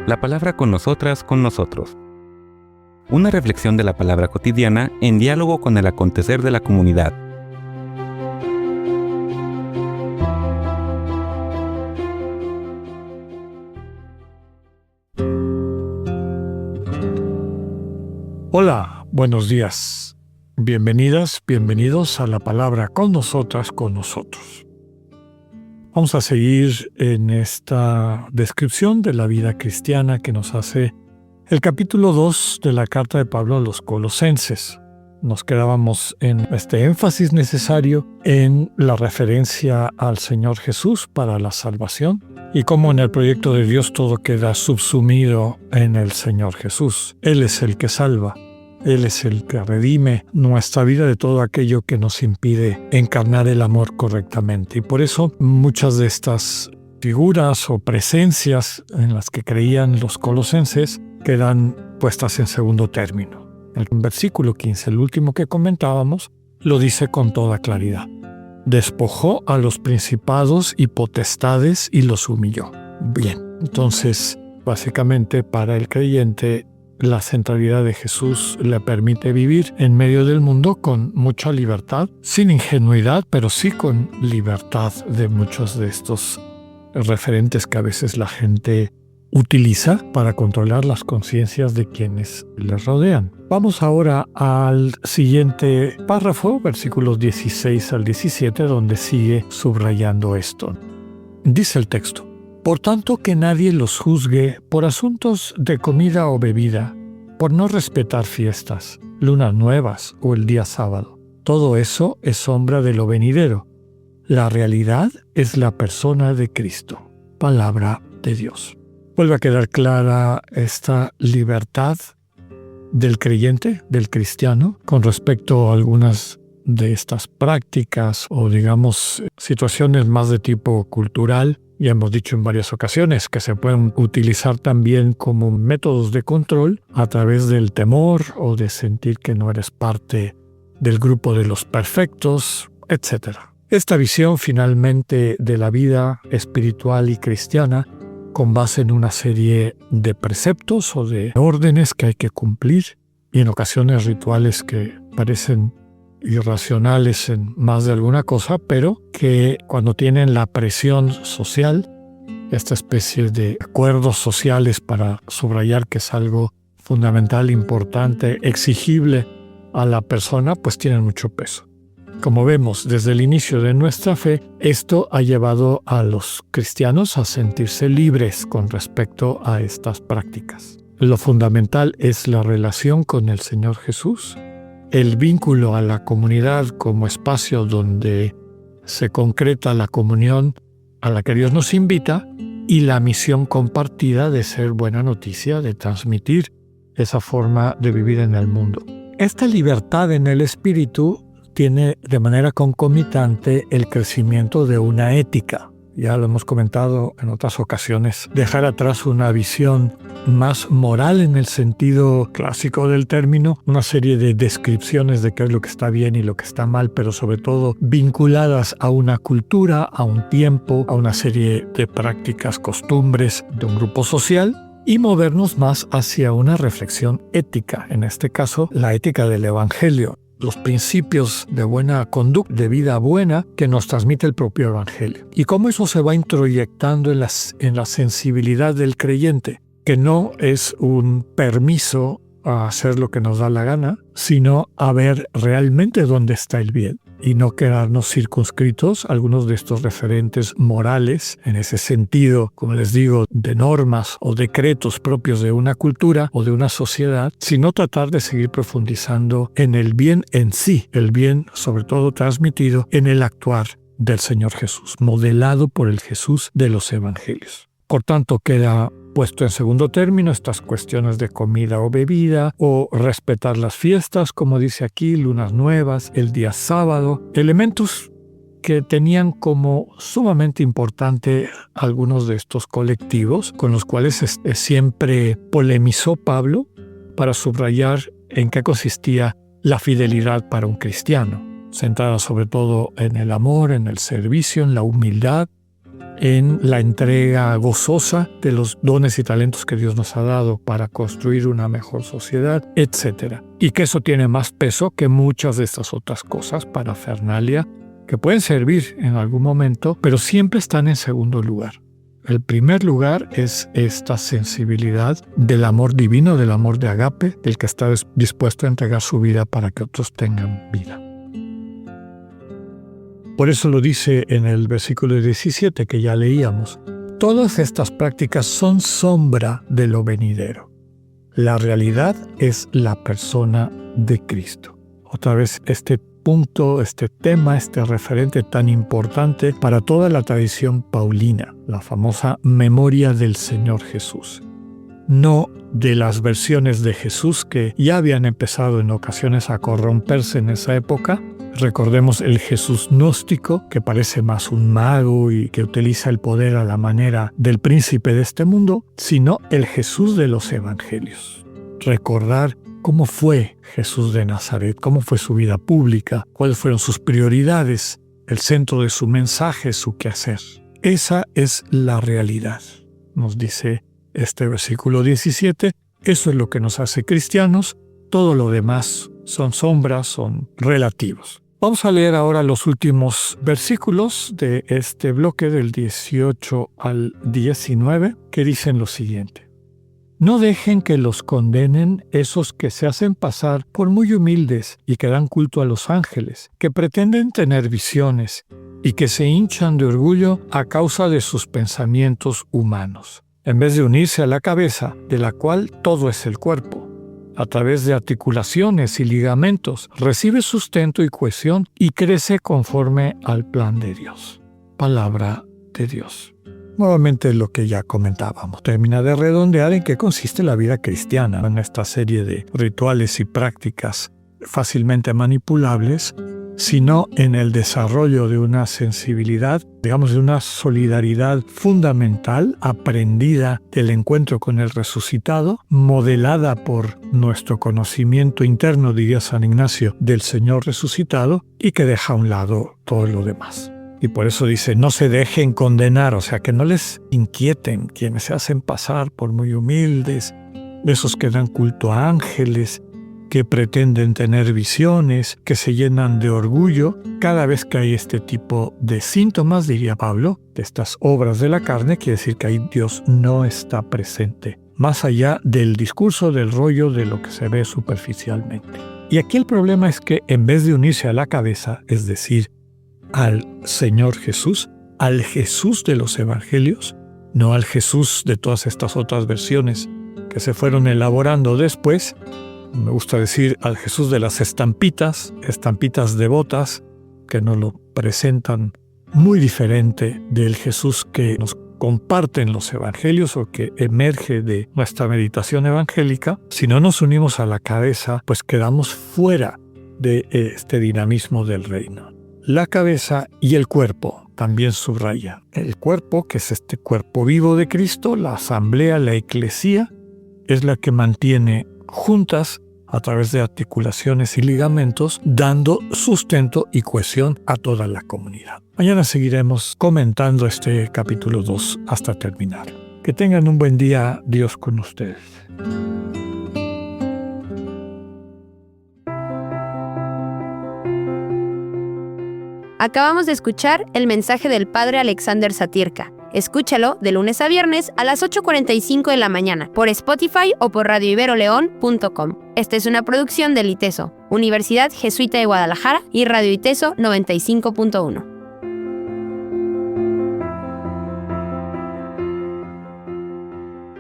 La palabra con nosotras, con nosotros. Una reflexión de la palabra cotidiana en diálogo con el acontecer de la comunidad. Hola, buenos días. Bienvenidas, bienvenidos a la palabra con nosotras, con nosotros. Vamos a seguir en esta descripción de la vida cristiana que nos hace el capítulo 2 de la carta de Pablo a los Colosenses. Nos quedábamos en este énfasis necesario en la referencia al Señor Jesús para la salvación y cómo en el proyecto de Dios todo queda subsumido en el Señor Jesús. Él es el que salva. Él es el que redime nuestra vida de todo aquello que nos impide encarnar el amor correctamente. Y por eso muchas de estas figuras o presencias en las que creían los colosenses quedan puestas en segundo término. El versículo 15, el último que comentábamos, lo dice con toda claridad. Despojó a los principados y potestades y los humilló. Bien, entonces, básicamente para el creyente, la centralidad de Jesús le permite vivir en medio del mundo con mucha libertad, sin ingenuidad, pero sí con libertad de muchos de estos referentes que a veces la gente utiliza para controlar las conciencias de quienes les rodean. Vamos ahora al siguiente párrafo, versículos 16 al 17, donde sigue subrayando esto. Dice el texto: Por tanto, que nadie los juzgue por asuntos de comida o bebida, por no respetar fiestas, lunas nuevas o el día sábado. Todo eso es sombra de lo venidero. La realidad es la persona de Cristo. Palabra de Dios. Vuelve a quedar clara esta libertad del creyente, del cristiano, con respecto a algunas de estas prácticas o, digamos, situaciones más de tipo cultural. Ya hemos dicho en varias ocasiones que se pueden utilizar también como métodos de control a través del temor o de sentir que no eres parte del grupo de los perfectos, etc. Esta visión finalmente de la vida espiritual y cristiana, con base en una serie de preceptos o de órdenes que hay que cumplir y en ocasiones rituales que parecen irracionales en más de alguna cosa, pero que cuando tienen la presión social, esta especie de acuerdos sociales para subrayar que es algo fundamental, importante, exigible a la persona, pues tienen mucho peso. Como vemos desde el inicio de nuestra fe, esto ha llevado a los cristianos a sentirse libres con respecto a estas prácticas. Lo fundamental es la relación con el Señor Jesús, el vínculo a la comunidad como espacio donde se concreta la comunión a la que Dios nos invita y la misión compartida de ser buena noticia, de transmitir esa forma de vivir en el mundo. Esta libertad en el espíritu tiene de manera concomitante el crecimiento de una ética. Ya lo hemos comentado en otras ocasiones, dejar atrás una visión más moral en el sentido clásico del término, una serie de descripciones de qué es lo que está bien y lo que está mal, pero sobre todo vinculadas a una cultura, a un tiempo, a una serie de prácticas, costumbres de un grupo social, y movernos más hacia una reflexión ética, en este caso la ética del Evangelio. Los principios de buena conducta, de vida buena, que nos transmite el propio Evangelio. Y cómo eso se va introyectando en la sensibilidad del creyente, que no es un permiso a hacer lo que nos da la gana, sino a ver realmente dónde está el bien. Y no quedarnos circunscritos a algunos de estos referentes morales, en ese sentido, como les digo, de normas o decretos propios de una cultura o de una sociedad, sino tratar de seguir profundizando en el bien en sí, el bien sobre todo transmitido en el actuar del Señor Jesús, modelado por el Jesús de los Evangelios. Por tanto, queda puesto en segundo término estas cuestiones de comida o bebida, o respetar las fiestas, como dice aquí, lunas nuevas, el día sábado, elementos que tenían como sumamente importante algunos de estos colectivos con los cuales siempre polemizó Pablo para subrayar en qué consistía la fidelidad para un cristiano, centrada sobre todo en el amor, en el servicio, en la humildad, en la entrega gozosa de los dones y talentos que Dios nos ha dado para construir una mejor sociedad, etc. Y que eso tiene más peso que muchas de estas otras cosas, parafernalia, que pueden servir en algún momento, pero siempre están en segundo lugar. El primer lugar es esta sensibilidad del amor divino, del amor de agape, del que está dispuesto a entregar su vida para que otros tengan vida. Por eso lo dice en el versículo 17 que ya leíamos. Todas estas prácticas son sombra de lo venidero. La realidad es la persona de Cristo. Otra vez este punto, este tema, este referente tan importante para toda la tradición paulina, la famosa memoria del Señor Jesús. No de las versiones de Jesús que ya habían empezado en ocasiones a corromperse en esa época. Recordemos el Jesús gnóstico, que parece más un mago y que utiliza el poder a la manera del príncipe de este mundo, sino el Jesús de los evangelios. Recordar cómo fue Jesús de Nazaret, cómo fue su vida pública, cuáles fueron sus prioridades, el centro de su mensaje, su quehacer. Esa es la realidad, nos dice este versículo 17. Eso es lo que nos hace cristianos, todo lo demás son sombras, son relativos. Vamos a leer ahora los últimos versículos de este bloque del 18 al 19, que dicen lo siguiente. No dejen que los condenen esos que se hacen pasar por muy humildes y que dan culto a los ángeles, que pretenden tener visiones y que se hinchan de orgullo a causa de sus pensamientos humanos, en vez de unirse a la cabeza, de la cual todo es el cuerpo. A través de articulaciones y ligamentos, recibe sustento y cohesión y crece conforme al plan de Dios. Palabra de Dios. Nuevamente lo que ya comentábamos. Termina de redondear en qué consiste la vida cristiana en esta serie de rituales y prácticas fácilmente manipulables, sino en el desarrollo de una sensibilidad, digamos, de una solidaridad fundamental, aprendida del encuentro con el resucitado, modelada por nuestro conocimiento interno, diría San Ignacio, del Señor resucitado, y que deja a un lado todo lo demás. Y por eso dice, no se dejen condenar, o sea, que no les inquieten quienes se hacen pasar por muy humildes, esos que dan culto a ángeles, que pretenden tener visiones, que se llenan de orgullo. Cada vez que hay este tipo de síntomas, diría Pablo, de estas obras de la carne, quiere decir que ahí Dios no está presente, más allá del discurso, del rollo, de lo que se ve superficialmente. Y aquí el problema es que en vez de unirse a la cabeza, es decir, al Señor Jesús, al Jesús de los evangelios, no al Jesús de todas estas otras versiones que se fueron elaborando después. Me gusta decir al Jesús de las estampitas devotas, que nos lo presentan muy diferente del Jesús que nos comparten los evangelios o que emerge de nuestra meditación evangélica. Si no nos unimos a la cabeza, pues quedamos fuera de este dinamismo del reino. La cabeza y el cuerpo también subraya. El cuerpo, que es este cuerpo vivo de Cristo, la asamblea, la eclesía, es la que mantiene juntas a través de articulaciones y ligamentos, dando sustento y cohesión a toda la comunidad. Mañana seguiremos comentando este capítulo 2 hasta terminar. Que tengan un buen día, Dios con ustedes. Acabamos de escuchar el mensaje del Padre Alexander Satirka. Escúchalo de lunes a viernes a las 8:45 de la mañana por Spotify o por radioiberoleón.com. Esta es una producción del ITESO, Universidad Jesuita de Guadalajara, y Radio ITESO 95.1.